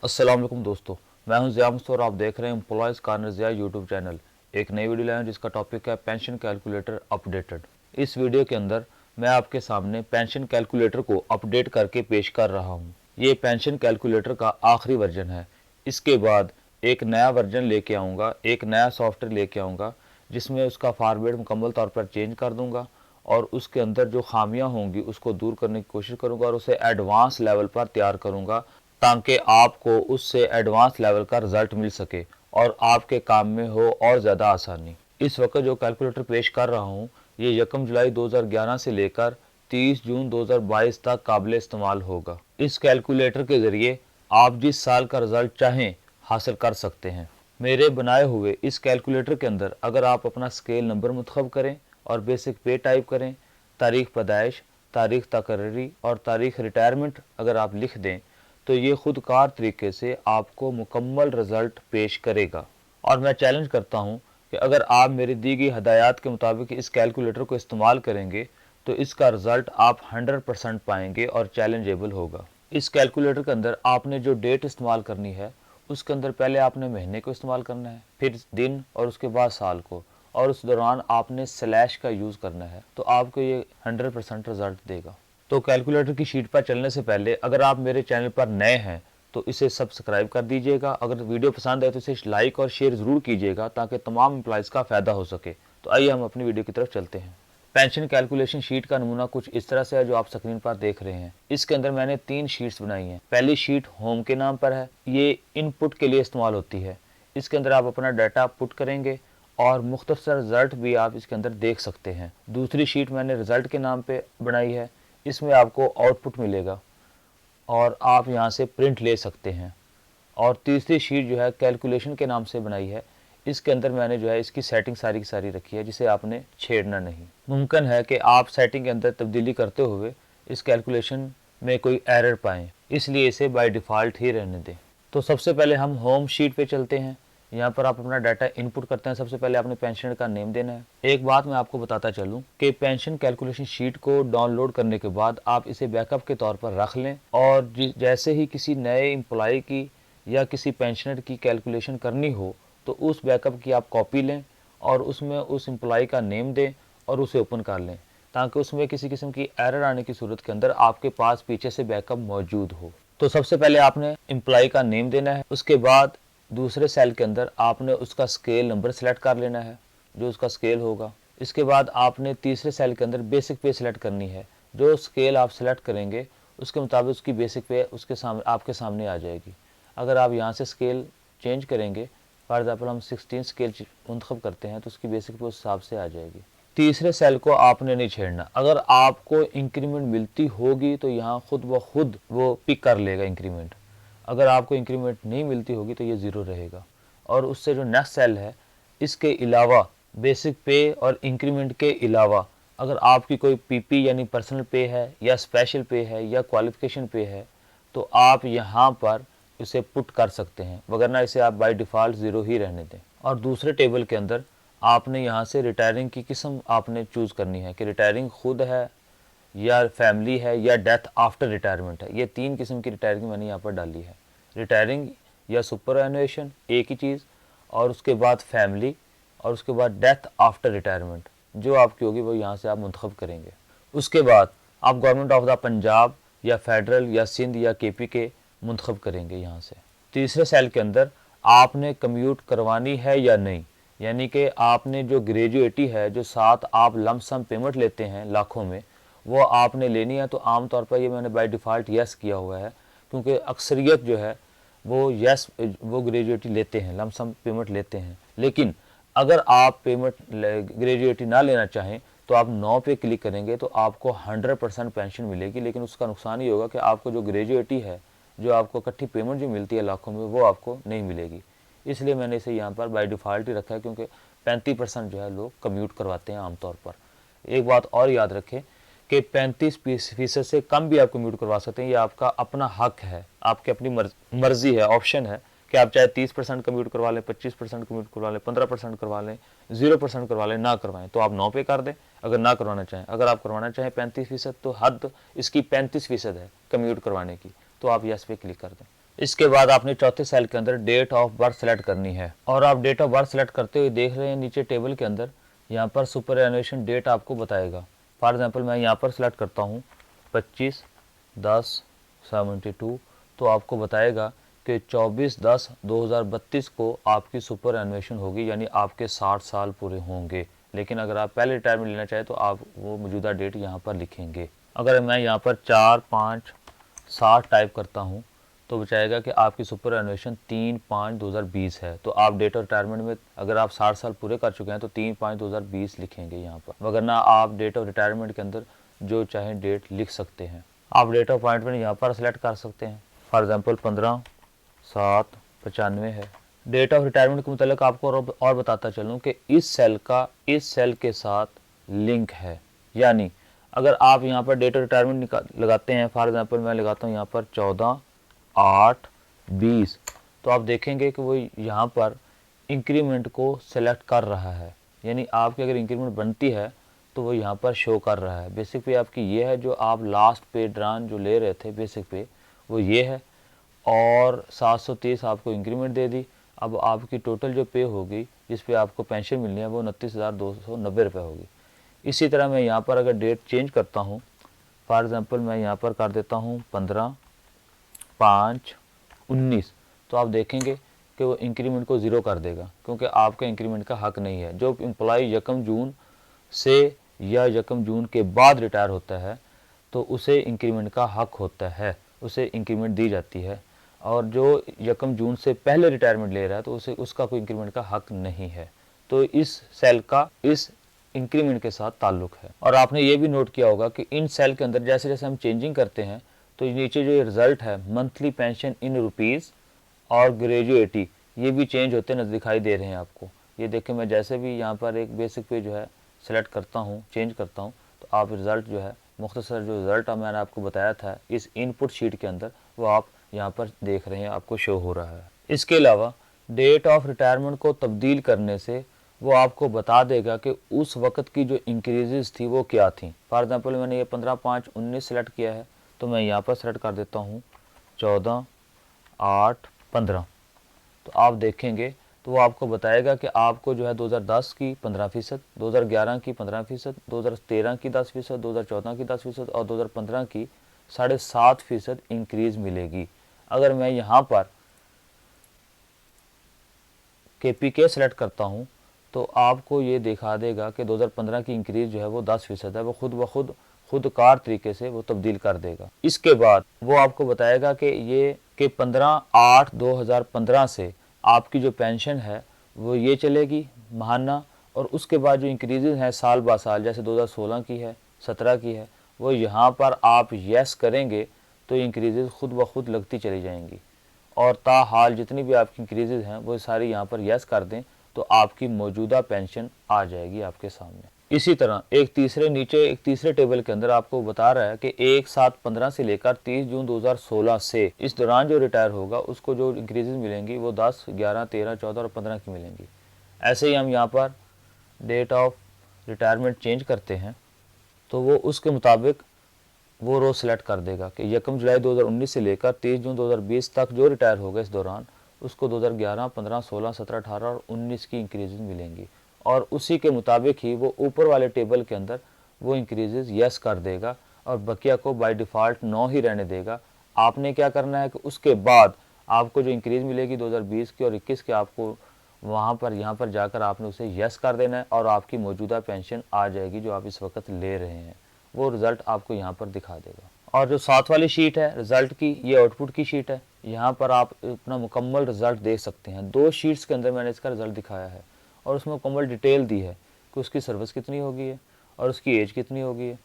अस्सलाम वालेकुम दोस्तों, मैं हूं ज़िया मुस्तफ़ा और आप देख रहे हैं employees corner Zia YouTube channel. एक नई वीडियो लाया हूं जिसका टॉपिक है पेंशन कैलकुलेटर अपडेटेड। इस वीडियो के अंदर मैं आपके सामने पेंशन कैलकुलेटर को अपडेट करके पेश कर रहा हूं। ये पेंशन कैलकुलेटर का आखिरी वर्जन है। इसके बाद एक नया वर्जन लेके आऊँगा, एक नया सॉफ्टवेयर लेके आऊँगा जिसमें उसका फॉर्मेट मुकम्मल तौर पर चेंज कर दूँगा और उसके अंदर जो खामियां होंगी उसको दूर करने की कोशिश करूँगा और उसे एडवांस लेवल पर तैयार करूँगा ताकि आपको उससे एडवांस लेवल का रिजल्ट मिल सके और आपके काम में हो और ज़्यादा आसानी। इस वक्त जो कैलकुलेटर पेश कर रहा हूँ ये 1 जुलाई 2011 से लेकर 30 जून 2022 तक काबिल इस्तेमाल होगा। इस कैलकुलेटर के ज़रिए आप जिस साल का रिज़ल्ट चाहें हासिल कर सकते हैं। मेरे बनाए हुए इस कैलकुलेटर के अंदर अगर आप अपना स्केल नंबर मुंतखब करें और बेसिक पे टाइप करें, तारीख़ पैदाइश, तारीख़ तकर्री और तारीख़ रिटायरमेंट अगर आप लिख दें तो ये खुदकार तरीके से आपको मुकम्मल रिज़ल्ट पेश करेगा। और मैं चैलेंज करता हूँ कि अगर आप मेरी दी गई हदायत के मुताबिक इस कैलकुलेटर को इस्तेमाल करेंगे तो इसका रिज़ल्ट आप 100% पाएंगे और चैलेंजेबल होगा। इस कैलकुलेटर के अंदर आपने जो डेट इस्तेमाल करनी है उसके अंदर पहले आपने महीने को इस्तेमाल करना है, फिर दिन और उसके बाद साल को, और उस दौरान आपने स्लैश का यूज़ करना है तो आपको ये 100% रिज़ल्ट देगा। तो कैलकुलेटर की शीट पर चलने से पहले अगर आप मेरे चैनल पर नए हैं तो इसे सब्सक्राइब कर दीजिएगा। अगर वीडियो पसंद आए तो इसे लाइक और शेयर ज़रूर कीजिएगा ताकि तमाम एम्प्लॉयज़ का फ़ायदा हो सके। तो आइए हम अपनी वीडियो की तरफ चलते हैं। पेंशन कैलकुलेशन शीट का नमूना कुछ इस तरह से है जो आप स्क्रीन पर देख रहे हैं। इसके अंदर मैंने 3 शीट्स बनाई हैं। पहली शीट होम के नाम पर है, ये इनपुट के लिए इस्तेमाल होती है। इसके अंदर आप अपना डाटा पुट करेंगे और मुख्तसर रिज़ल्ट भी आप इसके अंदर देख सकते हैं। दूसरी शीट मैंने रिज़ल्ट के नाम पर बनाई है, इसमें आपको आउटपुट मिलेगा और आप यहाँ से प्रिंट ले सकते हैं। और तीसरी शीट जो है कैलकुलेशन के नाम से बनाई है, इसके अंदर मैंने जो है इसकी सेटिंग सारी की सारी रखी है जिसे आपने छेड़ना नहीं। मुमकिन है कि आप सेटिंग के अंदर तब्दीली करते हुए इस कैलकुलेशन में कोई एरर पाएँ, इसलिए इसे बाय डिफ़ॉल्ट ही रहने दें। तो सबसे पहले हम होम शीट पे चलते हैं। यहाँ पर आप अपना डाटा इनपुट करते हैं। सबसे पहले आपने पेंशनर का नेम देना है। एक बात मैं आपको बताता चलूँ कि पेंशन कैलकुलेशन शीट को डाउनलोड करने के बाद आप इसे बैकअप के तौर पर रख लें और जैसे ही किसी नए एम्प्लॉय की या किसी पेंशनर की कैलकुलेशन करनी हो तो उस बैकअप की आप कॉपी लें और उसमें उस एम्प्लॉय का नेम दें और उसे ओपन कर लें ताकि उसमें किसी किस्म की एरर आने की सूरत के अंदर आपके पास पीछे से बैकअप मौजूद हो। तो सबसे पहले आपने एम्प्लॉय का नेम देना है। उसके बाद दूसरे सेल के अंदर आपने उसका स्केल नंबर सेलेक्ट कर लेना है जो उसका स्केल होगा। इसके बाद आपने तीसरे सेल के अंदर बेसिक पे सेलेक्ट करनी है। जो स्केल आप सेलेक्ट करेंगे उसके मुताबिक उसकी बेसिक पे उसके सामने आपके सामने आ जाएगी। अगर आप यहाँ से स्केल चेंज करेंगे, फॉर एग्जाम्पल हम 16 स्केल मुंतखब करते हैं तो उसकी बेसिक पे उस हिसाब से आ जाएगी। तीसरे सेल को आपने नहीं छेड़ना। अगर आपको इंक्रीमेंट मिलती होगी तो यहाँ खुद ब खुद वो पिक कर लेगा इंक्रीमेंट। अगर आपको इंक्रीमेंट नहीं मिलती होगी तो ये ज़ीरो रहेगा। और उससे जो नेक्स्ट सेल है इसके अलावा बेसिक पे और इंक्रीमेंट के अलावा अगर आपकी कोई पीपी यानी पर्सनल पे है या स्पेशल पे है या क्वालिफिकेशन पे है तो आप यहाँ पर इसे पुट कर सकते हैं, वगरना इसे आप बाय डिफ़ॉल्ट ज़ीरो ही रहने दें। और दूसरे टेबल के अंदर आपने यहाँ से रिटायरिंग की किस्म आपने चूज़ करनी है कि रिटायरिंग खुद है या फैमिली है या डेथ आफ्टर रिटायरमेंट है। ये 3 किस्म की रिटायरिंग मैंने यहाँ पर डाली है। रिटायरिंग या सुपर एनुएशन एक ही चीज़, और उसके बाद फैमिली, और उसके बाद डेथ आफ्टर रिटायरमेंट जो आपकी होगी वो यहाँ से आप मुंतखब करेंगे। उसके बाद आप गवर्नमेंट ऑफ द पंजाब या फेडरल या सिंध या केपी के मुंतखब करेंगे यहाँ से। तीसरे सेल के अंदर आपने कम्यूट करवानी है या नहीं, यानी कि आपने जो ग्रेजुएटी है जो साथ आप लमसम पेमेंट लेते हैं लाखों में वो आपने लेनी है। तो आम तौर पर ये मैंने बाय डिफ़ॉल्ट यस किया हुआ है क्योंकि अक्सरियत जो है वो यस वो ग्रेजुएटी लेते हैं, लमसम पेमेंट लेते हैं। लेकिन अगर आप पेमेंट ग्रेजुएटी ना लेना चाहें तो आप नो पे क्लिक करेंगे तो आपको 100% पेंशन मिलेगी। लेकिन उसका नुकसान ये होगा कि आपको जो ग्रेजुएटी है जो आपको इकट्ठी पेमेंट जो मिलती है लाखों में वो आपको नहीं मिलेगी। इसलिए मैंने इसे यहाँ पर बाय डिफ़ॉल्ट ही रखा है क्योंकि 35% जो है लोग कम्यूट करवाते हैं आमतौर पर। एक बात और याद रखें कि 35% से कम भी आप कम्यूट करवा सकते हैं। ये आपका अपना हक है, आपकी अपनी मर्जी है, ऑप्शन है कि आप चाहे 30% कम्यूट करवा लें, 25% कम्यूट करवा लें, 15% करवा लें, 0% करवा लें, ना करवाएं तो आप 9 पे कर दें अगर ना करवाना चाहें। अगर आप करवाना चाहें 35% तो हद इसकी 35% है कम्यूट करवाने की, तो आप यस पे क्लिक कर दें। इसके बाद आपने चौथे सेल के अंदर डेट ऑफ बर्थ सेलेक्ट करनी है और आप डेट ऑफ बर्थ सेलेक्ट करते हुए देख रहे हैं नीचे टेबल के अंदर यहाँ पर सुपर एनुएशन डेट आपको बताएगा। फॉर एग्जांपल मैं यहाँ पर सेलेक्ट करता हूँ 25/10/72, तो आपको बताएगा कि 24/10/2032 को आपकी सुपर एनुएशन होगी, यानी आपके 60 साल पूरे होंगे। लेकिन अगर आप पहले रिटायरमेंट लेना चाहें तो आप वो मौजूदा डेट यहाँ पर लिखेंगे। अगर मैं यहाँ पर 4/5/60 टाइप करता हूँ तो बचाएगा कि आपकी सुपर एनुएशन 3/5/2020 है। तो आप डेट ऑफ रिटायरमेंट में अगर आप 60 साल पूरे कर चुके हैं तो 3/5/2020 लिखेंगे यहाँ पर, वरना आप डेट ऑफ रिटायरमेंट के अंदर जो चाहें डेट लिख सकते हैं। आप डेट ऑफ अपॉइंटमेंट यहाँ पर सेलेक्ट कर सकते हैं। फॉर एग्जांपल 15/7/95 है। डेट ऑफ रिटायरमेंट के मुतालिक आपको और बताता चलूँ कि इस सेल का इस सेल के साथ लिंक है, यानी अगर आप यहाँ पर डेट ऑफ रिटायरमेंट लगाते हैं, फॉर एग्जांपल मैं लगाता हूँ यहाँ पर 14/8/20, तो आप देखेंगे कि वो यहाँ पर इंक्रीमेंट को सेलेक्ट कर रहा है, यानी आपकी अगर इंक्रीमेंट बनती है तो वो यहाँ पर शो कर रहा है। बेसिक पे आपकी ये है, जो आप लास्ट पे ड्रान जो ले रहे थे बेसिक पे वो ये है, और 730 आपको इंक्रीमेंट दे दी। अब आपकी टोटल जो पे होगी जिस पे आपको पेंशन मिलनी है वो 29,290 रुपये होगी। इसी तरह मैं यहाँ पर अगर डेट चेंज करता हूँ, फॉर एग्ज़ाम्पल मैं यहाँ पर कर देता हूँ 15/5/19, तो आप देखेंगे कि वो इंक्रीमेंट को ज़ीरो कर देगा, क्योंकि आपका इंक्रीमेंट का हक नहीं है। जो एम्प्लॉई 1 जून से या 1 जून के बाद रिटायर होता है तो उसे इंक्रीमेंट का हक होता है, उसे इंक्रीमेंट दी जाती है, और जो 1 जून से पहले रिटायरमेंट ले रहा है तो उसे उसका कोई इंक्रीमेंट का हक नहीं है। तो इस सेल का इस इंक्रीमेंट के साथ ताल्लुक है। और आपने ये भी नोट किया होगा कि इन सेल के अंदर जैसे जैसे हम चेंजिंग करते हैं तो नीचे जो रिजल्ट है मंथली पेंशन इन रुपीज़ और ग्रेजुएटी, ये भी चेंज होते नजर दिखाई दे रहे हैं आपको। ये देखें, मैं जैसे भी यहाँ पर एक बेसिक पे जो है सेलेक्ट करता हूँ, चेंज करता हूँ, तो आप रिज़ल्ट जो है मुख्तसर जो रिज़ल्ट मैंने आपको बताया था इस इनपुट शीट के अंदर वो आप यहाँ पर देख रहे हैं, आपको शो हो रहा है। इसके अलावा डेट ऑफ रिटायरमेंट को तब्दील करने से वो आपको बता देगा कि उस वक्त की जो इंक्रीजेस थी वो क्या थी। फॉर एग्जांपल मैंने ये 15/5/19 सेलेक्ट किया है, तो मैं यहाँ पर सेलेक्ट कर देता हूँ 14/8/15, तो आप देखेंगे तो वो आपको बताएगा कि आपको जो है 2010 की 15%, 2011 की 15%, 2013 की 10%, 2014 की 10% और 2015 की 7.5% इंक्रीज़ मिलेगी। अगर मैं यहाँ पर KPK सेलेक्ट करता हूँ तो आपको ये दिखा देगा कि 2015 की इंक्रीज़ जो है वो 10% है, वो खुदकार तरीके से वो तब्दील कर देगा। इसके बाद वो आपको बताएगा कि ये कि 15/8/2015 से आपकी जो पेंशन है वो ये चलेगी माहाना, और उसके बाद जो इंक्रीज़ हैं साल बा साल, जैसे 2016 की है, 17 की है, वो यहाँ पर आप यस करेंगे तो इंक्रीज़ खुद ब खुद लगती चली जाएंगी, और ताहाल जितनी भी आपकी इंक्रीज़ हैं वो सारी यहाँ पर यस कर दें तो आपकी मौजूदा पेंशन आ जाएगी आपके सामने। इसी तरह एक तीसरे टेबल के अंदर आपको बता रहा है कि 1/7/15 से लेकर 30 जून 2016 से इस दौरान जो रिटायर होगा उसको जो इंक्रीज़ मिलेंगी वो 10, 11, 13, 14 और 15 की मिलेंगी। ऐसे ही हम यहाँ पर डेट ऑफ रिटायरमेंट चेंज करते हैं तो वो उसके मुताबिक वो रोज़ सेलेक्ट कर देगा कि 1 जुलाई 2019 से लेकर 30 जून 2020 तक जो रिटायर होगा इस दौरान उसको 2011, 15, 16, 17, 18 और 19 की इंक्रीज़ मिलेंगी, और उसी के मुताबिक ही वो ऊपर वाले टेबल के अंदर वो इंक्रीज़ यस कर देगा और बकिया को बाय डिफ़ॉल्ट 9 ही रहने देगा। आपने क्या करना है कि उसके बाद आपको जो इंक्रीज़ मिलेगी 2020 की और 21 की, आपको वहाँ पर यहाँ पर जाकर आपने उसे यस कर देना है और आपकी मौजूदा पेंशन आ जाएगी जो आप इस वक्त ले रहे हैं, वो रिज़ल्ट आपको यहाँ पर दिखा देगा। और जो साथ वाली शीट है रिज़ल्ट की, ये आउटपुट की शीट है। यहाँ पर आप अपना मुकम्मल रिज़ल्ट देख सकते हैं। 2 शीट्स के अंदर मैंने इसका रिज़ल्ट दिखाया है और उसमें मुकम्मल डिटेल दी है कि उसकी सर्विस कितनी होगी है और उसकी एज कितनी होगी है,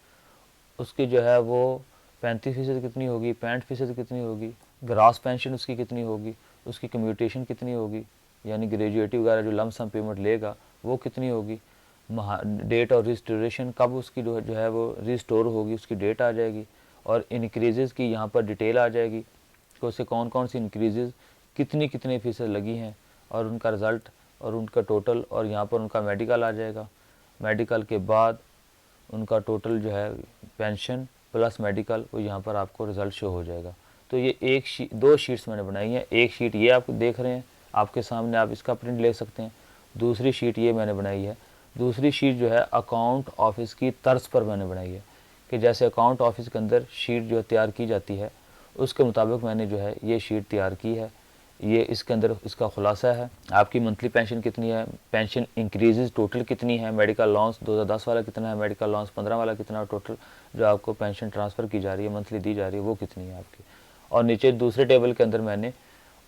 उसकी जो है वो 35% कितनी होगी, 65% कितनी होगी, ग्रास पेंशन उसकी कितनी होगी, उसकी कम्यूटेशन कितनी होगी, यानी ग्रेजुएटी वगैरह जो लम सम पेमेंट लेगा वो कितनी होगी, डेट और रिस्टोरेशन कब उसकी जो है वो रिस्टोर होगी उसकी डेट आ जाएगी, और इंक्रीज़ की यहाँ पर डिटेल आ जाएगी कि उसे कौन कौन सी इंक्रीज़ कितनी फ़ीसद लगी हैं और उनका रिज़ल्ट और उनका टोटल, और यहाँ पर उनका मेडिकल आ जाएगा। मेडिकल के बाद उनका टोटल जो है पेंशन प्लस मेडिकल वो यहाँ पर आपको रिज़ल्ट शो हो जाएगा। तो ये दो शीट्स मैंने बनाई हैं। एक शीट ये आप देख रहे हैं आपके सामने, आप इसका प्रिंट ले सकते हैं। दूसरी शीट ये मैंने बनाई है। दूसरी शीट जो है अकाउंट ऑफिस की तर्ज पर मैंने बनाई है कि जैसे अकाउंट ऑफिस के अंदर शीट जो तैयार की जाती है उसके मुताबिक मैंने जो है ये शीट तैयार की है। ये इसके अंदर इसका खुलासा है, आपकी मंथली पेंशन कितनी है, पेंशन इंक्रीजेज टोटल कितनी है, मेडिकल अलाउंस 2010 वाला कितना है, मेडिकल अलाउंस 15 वाला कितना है, टोटल जो आपको पेंशन ट्रांसफ़र की जा रही है मंथली दी जा रही है वो कितनी है आपकी। और नीचे दूसरे टेबल के अंदर मैंने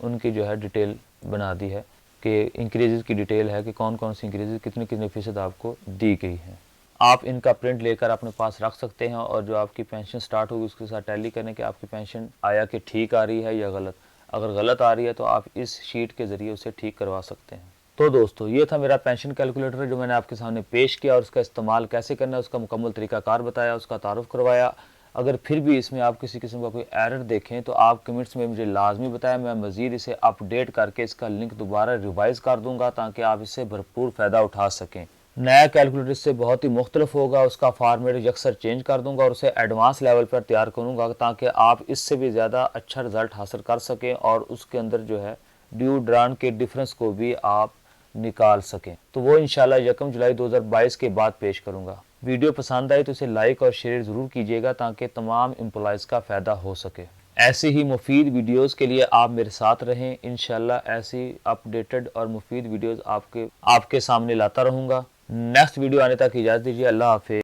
उनकी जो है डिटेल बना दी है कि इंक्रीजेज की डिटेल है कि कौन कौन सी इंक्रीजेज कितने कितने फ़ीसद आपको दी गई है। आप इनका प्रिंट लेकर अपने पास रख सकते हैं और जो आपकी पेंशन स्टार्ट होगी उसके साथ टैली करें कि आपकी पेंशन आया कि ठीक आ रही है या गलत। अगर गलत आ रही है तो आप इस शीट के ज़रिए उसे ठीक करवा सकते हैं। तो दोस्तों ये था मेरा पेंशन कैलकुलेटर जो मैंने आपके सामने पेश किया और उसका इस्तेमाल कैसे करना है उसका मुकम्मल तरीकाकार बताया, उसका तारुफ करवाया। अगर फिर भी इसमें आप किसी किस्म का कोई एरर देखें तो आप कमेंट्स में मुझे लाजमी बताएं, मैं मज़ीद इसे अपडेट करके इसका लिंक दोबारा रिवाइज़ कर दूँगा ताकि आप इससे भरपूर फ़ायदा उठा सकें। नया कैलकुलेटर इससे बहुत ही मुख्तलिफ होगा, उसका फॉर्मेट यकसर चेंज कर दूंगा और उसे एडवांस लेवल पर तैयार करूंगा ताकि आप इससे भी ज़्यादा अच्छा रिजल्ट हासिल कर सकें और उसके अंदर जो है ड्यू ड्रान के डिफरेंस को भी आप निकाल सकें। तो वो इंशाल्लाह 1 जुलाई 2022 के बाद पेश करूंगा। वीडियो पसंद आई तो इसे लाइक और शेयर ज़रूर कीजिएगा ताकि तमाम एम्प्लॉयज़ का फ़ायदा हो सके। ऐसी ही मुफीद वीडियोस के लिए आप मेरे साथ रहें। इंशाल्लाह ऐसी अपडेटेड और मुफीद वीडियोस आपके सामने लाता रहूँगा। नेक्स्ट वीडियो आने तक इजाज़त दीजिए। अल्लाह हाफिज़।